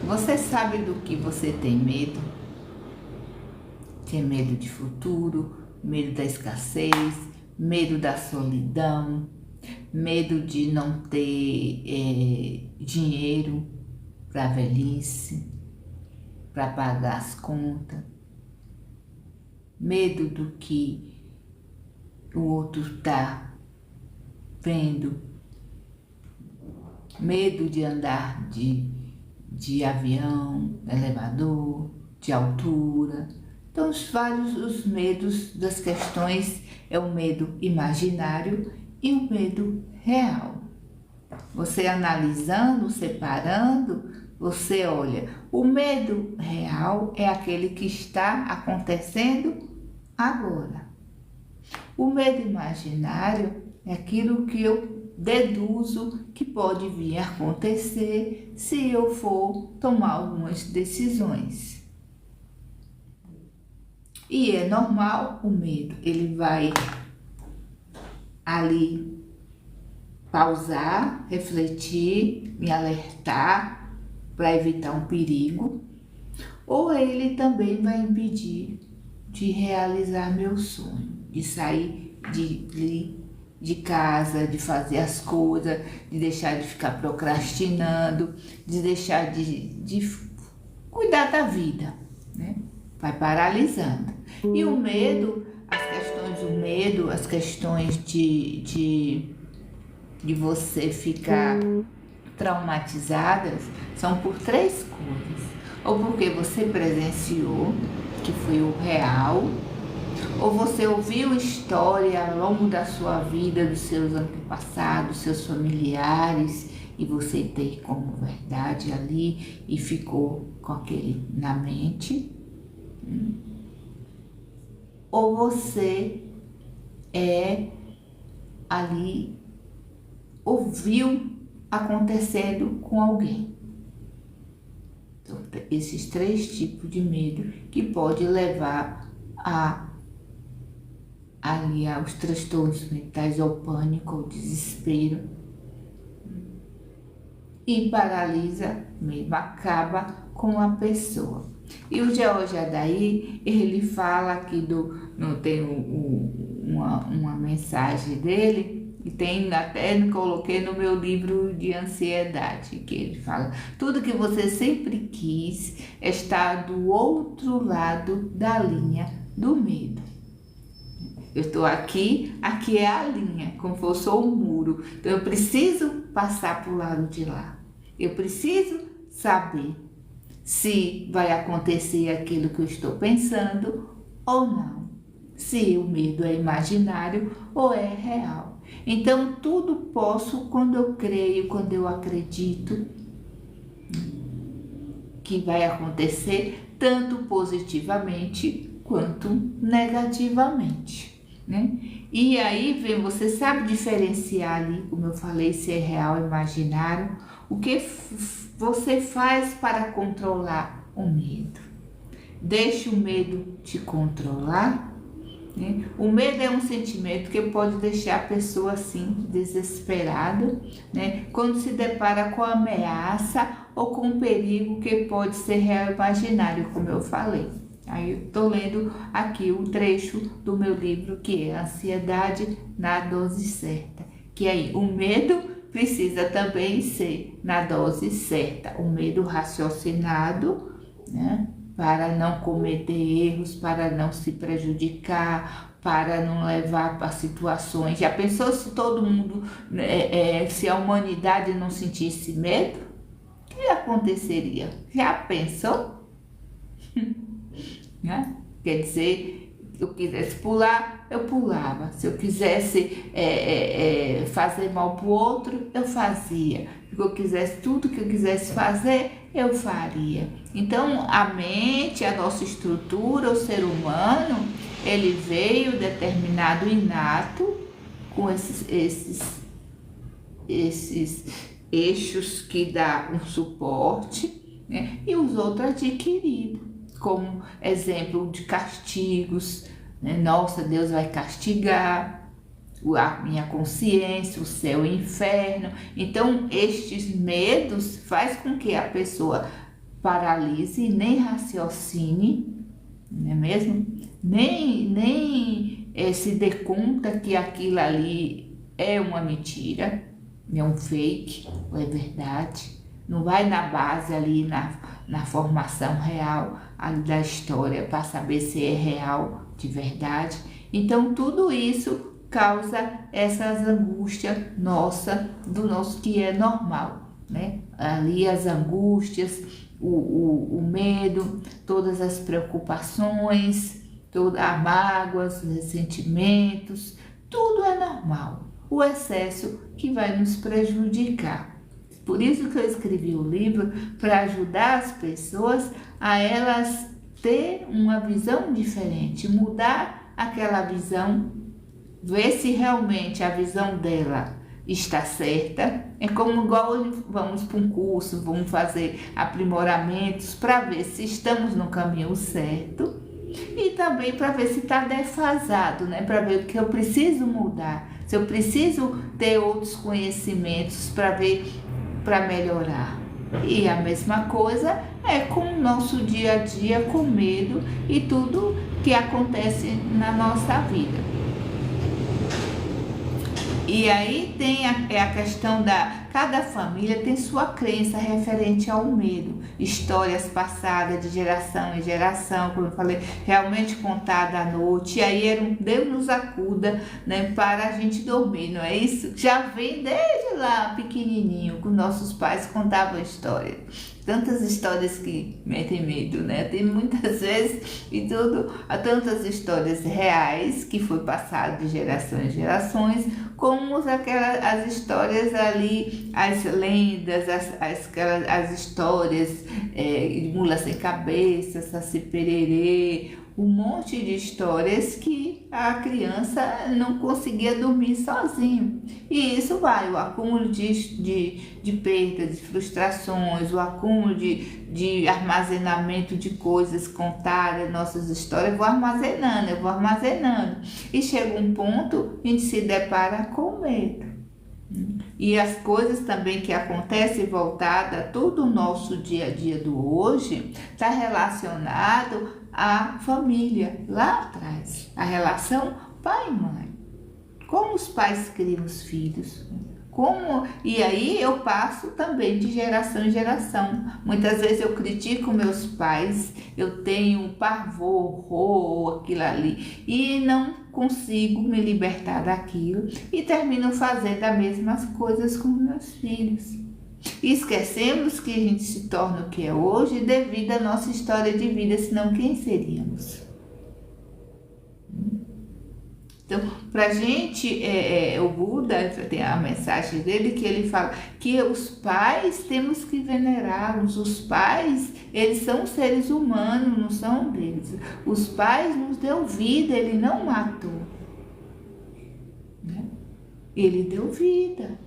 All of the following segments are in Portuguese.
Você sabe do que você tem medo? Tem medo de futuro, medo da escassez, medo da solidão, medo de não ter dinheiro para a velhice, para pagar as contas, medo do que o outro está vendo, medo de andar de avião, elevador, de altura. Então, os medos das questões é o medo imaginário e o medo real. Você analisando, separando, você olha, o medo real é aquele que está acontecendo agora. O medo imaginário é aquilo que eu deduzo que pode vir a acontecer se eu for tomar algumas decisões. E é normal o medo, ele vai ali pausar, refletir, me alertar para evitar um perigo, ou ele também vai impedir de realizar meu sonho, de sair de casa, de fazer as coisas, de deixar de ficar procrastinando, de deixar de cuidar da vida, né? Vai paralisando. E o medo, as questões de você ficar traumatizadas são por três coisas. Ou porque você presenciou, que foi o real, ou você ouviu história ao longo da sua vida, dos seus antepassados, seus familiares, e você tem como verdade ali e ficou com aquele na mente. Ou você ali ouviu acontecendo com alguém. Então, esses três tipos de medo que pode levar ali aos transtornos mentais, ao pânico, ao desespero, e paralisa mesmo, acaba com a pessoa. E o George Adair, ele fala aqui não tem uma mensagem dele, e tem até coloquei no meu livro de ansiedade, que ele fala: tudo que você sempre quis está do outro lado da linha do medo. Eu estou aqui é a linha, como se fosse um muro. Então eu preciso passar para o lado de lá. Eu preciso saber se vai acontecer aquilo que eu estou pensando ou não. Se o medo é imaginário ou é real. Então tudo posso quando eu creio, quando eu acredito que vai acontecer, tanto positivamente quanto negativamente, né? E aí você sabe diferenciar ali, como eu falei, se é real ou imaginário. O que você faz para controlar o medo? Deixe o medo te controlar, né? O medo é um sentimento que pode deixar a pessoa assim desesperada, né? Quando se depara com a ameaça ou com um perigo que pode ser real ou imaginário, como eu falei. Aí eu estou lendo aqui o trecho do meu livro, que é Ansiedade na Dose Certa, que aí o medo precisa também ser na dose certa, o medo raciocinado, né, para não cometer erros, para não se prejudicar, para não levar para situações. Já pensou se todo mundo, se a humanidade não sentisse medo? O que aconteceria? Já pensou? Né? Quer dizer, se eu quisesse pular, eu pulava. Se eu quisesse fazer mal para o outro, eu fazia. Se eu quisesse tudo que eu quisesse fazer, eu faria. Então, a mente, a nossa estrutura, o ser humano, ele veio determinado inato com esses eixos que dá um suporte, né? E os outros adquiridos, como exemplo de castigos, né? Nossa, Deus vai castigar a minha consciência, o céu e o inferno. Então, estes medos faz com que a pessoa paralise, nem raciocine, não é mesmo? Nem se dê conta que aquilo ali é uma mentira, é um fake, ou é verdade. Não vai na base ali, na formação real ali da história para saber se é real de verdade. Então tudo isso causa essas angústias do nosso que é normal, né? Ali as angústias, o medo, todas as preocupações, todas as mágoas, os ressentimentos, tudo é normal. O excesso que vai nos prejudicar. Por isso que eu escrevi o livro, para ajudar as pessoas a elas ter uma visão diferente, mudar aquela visão, ver se realmente a visão dela está certa. É como igual vamos para um curso, vamos fazer aprimoramentos para ver se estamos no caminho certo e também para ver se está defasado, né? Para ver o que eu preciso mudar, se eu preciso ter outros conhecimentos para ver, para melhorar. E a mesma coisa é com o nosso dia a dia, com medo e tudo que acontece na nossa vida. E aí tem a questão cada família tem sua crença referente ao medo. Histórias passadas de geração em geração, como eu falei, realmente contada à noite. E aí era um Deus nos acuda, né, para a gente dormir, não é isso? Já vem desde lá pequenininho, que nossos pais contavam história. Tantas histórias que metem medo, né? Tem muitas vezes e tudo, há tantas histórias reais que foi passado de geração em gerações, como as histórias ali, as lendas, as histórias de Mula Sem Cabeça, Saci Pererê, um monte de histórias que a criança não conseguia dormir sozinho. E isso vai, o acúmulo de perdas, de frustrações, o acúmulo de armazenamento de coisas contadas, nossas histórias, eu vou armazenando. E chega um ponto, a gente se depara com medo. E as coisas também que acontecem voltada a todo o nosso dia a dia do hoje, está relacionado à família, lá atrás, a relação pai e mãe. Como os pais criam os filhos, e aí eu passo também de geração em geração. Muitas vezes eu critico meus pais, eu tenho pavor, horror, aquilo ali, e não consigo me libertar daquilo e termino fazendo as mesmas coisas com meus filhos. E esquecemos que a gente se torna o que é hoje devido à nossa história de vida, senão quem seríamos? Então, para a gente, o Buda tem a mensagem dele que ele fala que os pais temos que venerá-los. Os pais, eles são seres humanos, não são deles. Os pais nos deu vida, ele não matou, né? Ele deu vida.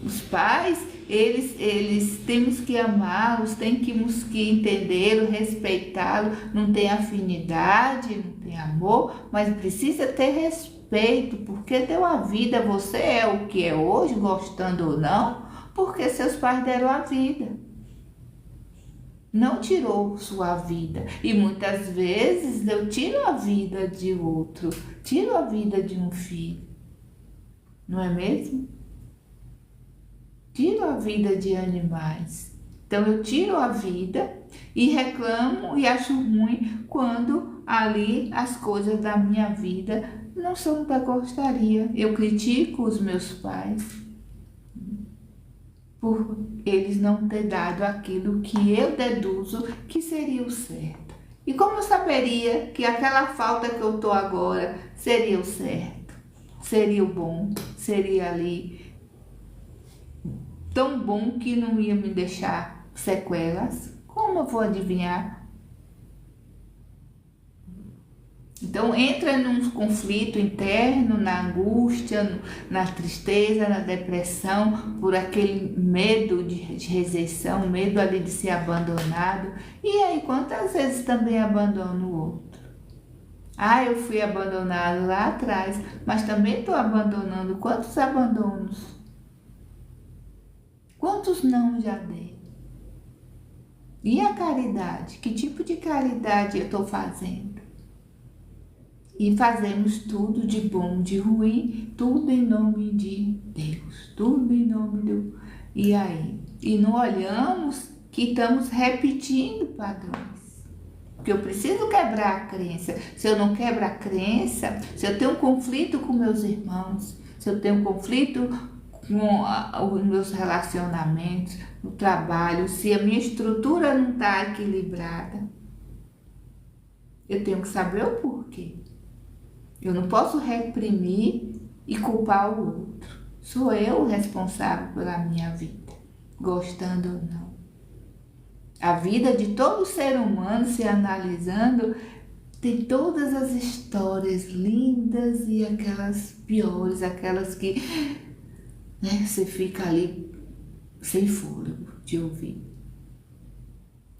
Os pais, eles temos que amá-los, temos que entendê-los, respeitá-los. Não tem afinidade, não tem amor, mas precisa ter respeito, porque deu a vida. Você é o que é hoje, gostando ou não, porque seus pais deram a vida. Não tirou sua vida. E muitas vezes eu tiro a vida de outro, tiro a vida de um filho. Não é mesmo? Tiro a vida de animais. Então eu tiro a vida e reclamo e acho ruim quando ali as coisas da minha vida não são o que eu gostaria. Eu critico os meus pais por eles não ter dado aquilo que eu deduzo que seria o certo. E como eu saberia que aquela falta que eu estou agora seria o certo? Seria o bom? Seria ali tão bom que não ia me deixar sequelas? Como eu vou adivinhar? Então entra num conflito interno, na angústia, na tristeza, na depressão, por aquele medo de rejeição, medo ali de ser abandonado. E aí quantas vezes também abandono o outro? Eu fui abandonado lá atrás, mas também estou abandonando. Quantos abandonos? Quantos não já dei? E a caridade? Que tipo de caridade eu estou fazendo? E fazemos tudo de bom, de ruim, tudo em nome de Deus, tudo em nome do... E aí? E não olhamos que estamos repetindo padrões. Porque eu preciso quebrar a crença. Se eu não quebro a crença, se eu tenho um conflito com meus irmãos, se eu tenho um conflito com os meus relacionamentos, no trabalho, se a minha estrutura não está equilibrada, eu tenho que saber o porquê. Eu não posso reprimir e culpar o outro. Sou eu o responsável pela minha vida, gostando ou não. A vida de todo ser humano, se analisando, tem todas as histórias lindas e aquelas piores, aquelas que, né, você fica ali sem fôlego de ouvir.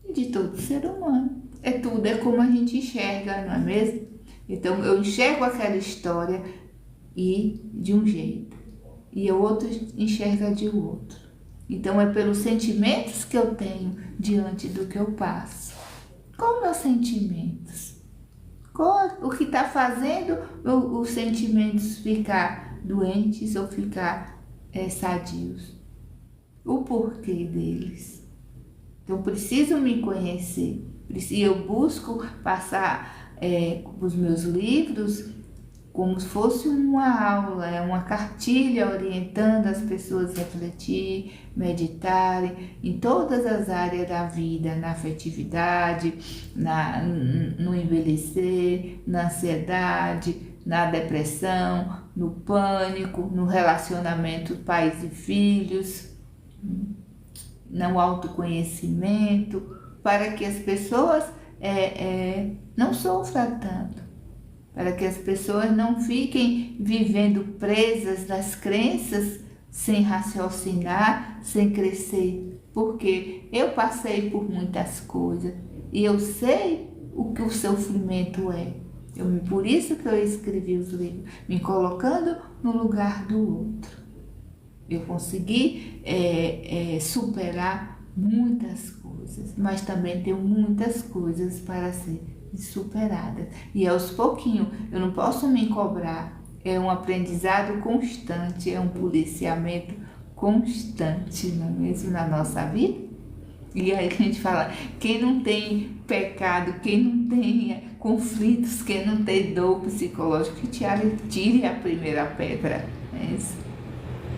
E de todo ser humano. Tudo é como a gente enxerga, não é mesmo? Então eu enxergo aquela história e de um jeito, e o outro enxerga de outro. Então é pelos sentimentos que eu tenho diante do que eu passo. Qual meus sentimentos? O que está fazendo os sentimentos ficar doentes ou ficar sadios? O porquê deles. Então preciso me conhecer. E eu busco passar os meus livros como se fosse uma aula, uma cartilha orientando as pessoas a refletir, meditarem em todas as áreas da vida, na afetividade, no envelhecer, na ansiedade, na depressão, no pânico, no relacionamento pais e filhos, no autoconhecimento, para que as pessoas não sofram tanto, para que as pessoas não fiquem vivendo presas nas crenças, sem raciocinar, sem crescer, porque eu passei por muitas coisas e eu sei o que o sofrimento é. Por isso que eu escrevi os livros, me colocando no lugar do outro. Eu consegui superar muitas coisas, mas também tenho muitas coisas para ser superadas. E aos pouquinhos, eu não posso me cobrar. É um aprendizado constante, é um policiamento constante, não é mesmo, na nossa vida? E aí a gente fala, quem não tem pecado, quem não tem conflitos, quem não tem dor psicológica, que tire a primeira pedra. É isso.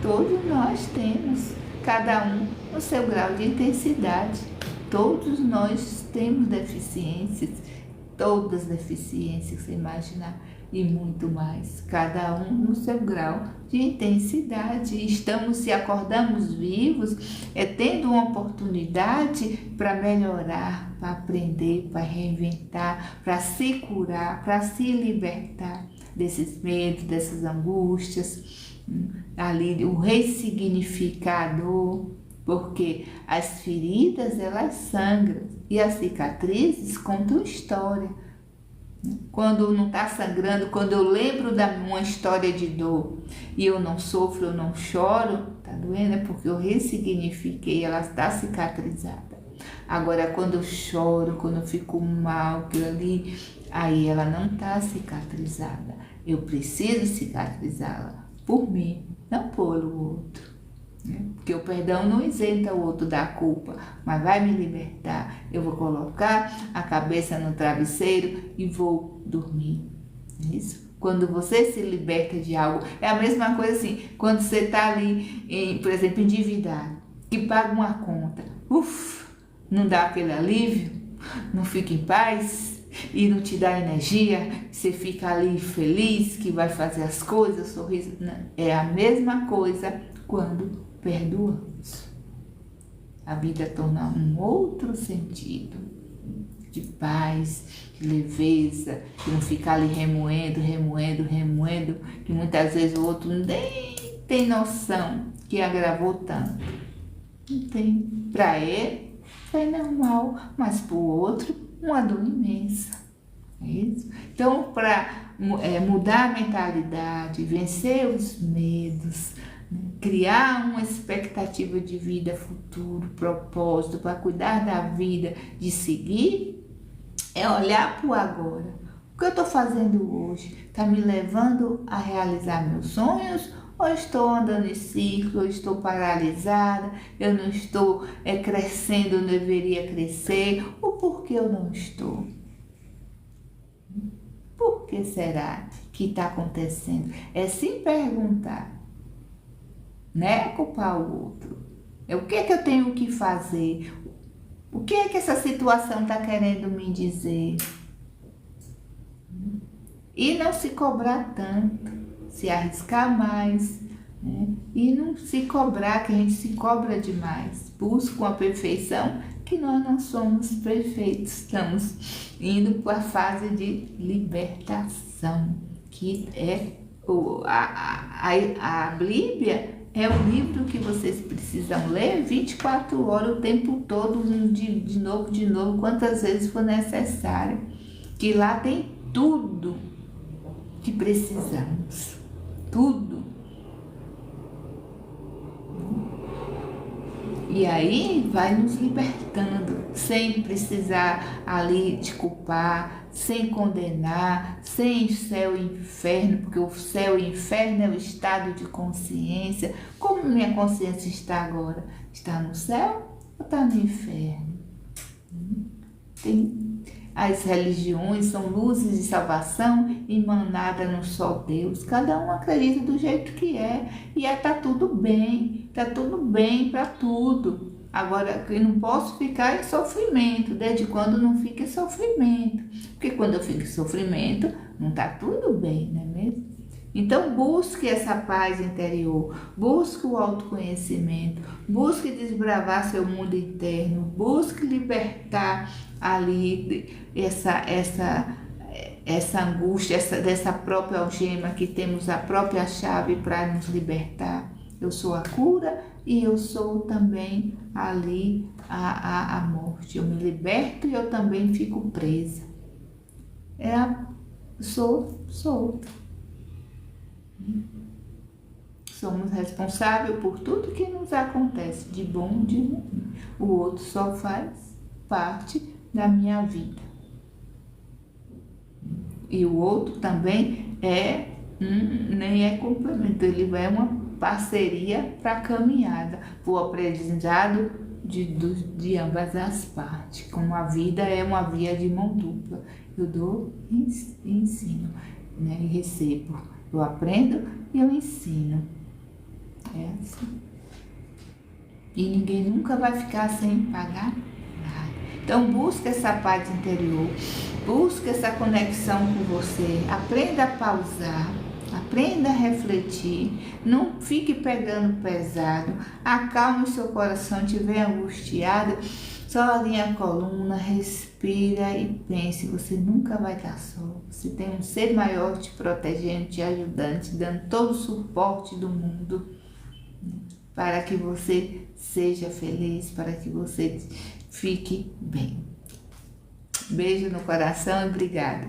Todos nós temos, cada um no seu grau de intensidade. Todos nós temos deficiências, todas as deficiências, você imaginar, e muito mais. Cada um no seu grau de intensidade. Estamos, se acordamos vivos, tendo uma oportunidade para melhorar, para aprender, para reinventar, para se curar, para se libertar desses medos, dessas angústias, ali o ressignificador, porque as feridas elas sangram e as cicatrizes contam história. Quando não está sangrando, quando eu lembro de uma história de dor e eu não sofro, eu não choro, está doendo, é porque eu ressignifiquei, ela está cicatrizada. Agora, quando eu choro, quando eu fico mal, aquilo ali, aí ela não está cicatrizada. Eu preciso cicatrizá-la por mim, não pelo outro. Porque o perdão não isenta o outro da culpa, mas vai me libertar. Eu vou colocar a cabeça no travesseiro e vou dormir. Isso? Quando você se liberta de algo, é a mesma coisa assim, quando você está ali, por exemplo, endividado, que paga uma conta, não dá aquele alívio, não fica em paz e não te dá energia, você fica ali feliz que vai fazer as coisas, sorriso. Não, é a mesma coisa quando perdoamos. A vida torna um outro sentido de paz, de leveza, de não ficar ali remoendo, que muitas vezes o outro nem tem noção que agravou tanto. Não tem. Para ele é normal, mas para o outro uma dor imensa. É isso? Então, para mudar a mentalidade, vencer os medos, né? Criar uma expectativa de vida futuro, propósito, para cuidar da vida, de seguir, é olhar para o agora. O que eu estou fazendo hoje está me levando a realizar meus sonhos? Ou estou andando em ciclo, ou estou paralisada, eu não estou crescendo, eu deveria crescer? O porquê eu não estou? Por que será que está acontecendo? É se perguntar, não é culpar o outro. O que é que eu tenho que fazer? O que é que essa situação está querendo me dizer? E não se cobrar tanto, se arriscar mais, né? E não se cobrar, que a gente se cobra demais. Busca uma perfeição que nós não somos perfeitos. Estamos indo para a fase de libertação, que é a Bíblia. É um livro que vocês precisam ler 24 horas, o tempo todo, de novo, quantas vezes for necessário. Que lá tem tudo que precisamos. Tudo. E aí vai nos libertando, sem precisar ali te culpar, sem condenar, sem céu e inferno, porque o céu e inferno é o estado de consciência. Como minha consciência está agora? Está no céu ou está no inferno? As religiões são luzes de salvação emanadas no só Deus. Cada um acredita do jeito que é. E está tudo bem para tudo. Agora, eu não posso ficar em sofrimento. Desde quando não fica em sofrimento? Porque quando eu fico em sofrimento, não está tudo bem, não é mesmo? Então, busque essa paz interior, busque o autoconhecimento, busque desbravar seu mundo interno, busque libertar ali essa angústia, dessa própria algema que temos a própria chave para nos libertar. Eu sou a cura e eu sou também ali a morte. Eu me liberto e eu também fico presa. Sou solta. Somos responsáveis por tudo que nos acontece, de bom e de ruim. O outro só faz parte da minha vida. E o outro também nem é complemento, ele é uma parceria para a caminhada, para o aprendizado de ambas as partes. Como a vida é uma via de mão dupla, eu dou e ensino, né? E recebo. Eu aprendo e eu ensino. É assim. E ninguém nunca vai ficar sem pagar nada. Então busca essa paz interior, busca essa conexão com você, aprenda a pausar, aprenda a refletir, não fique pegando pesado, acalme o seu coração, estiver angustiado, só alinha a coluna, respira e pense, você nunca vai estar só. Você tem um ser maior te protegendo, te ajudando, te dando todo o suporte do mundo para que você seja feliz, para que você fique bem. Beijo no coração e obrigada.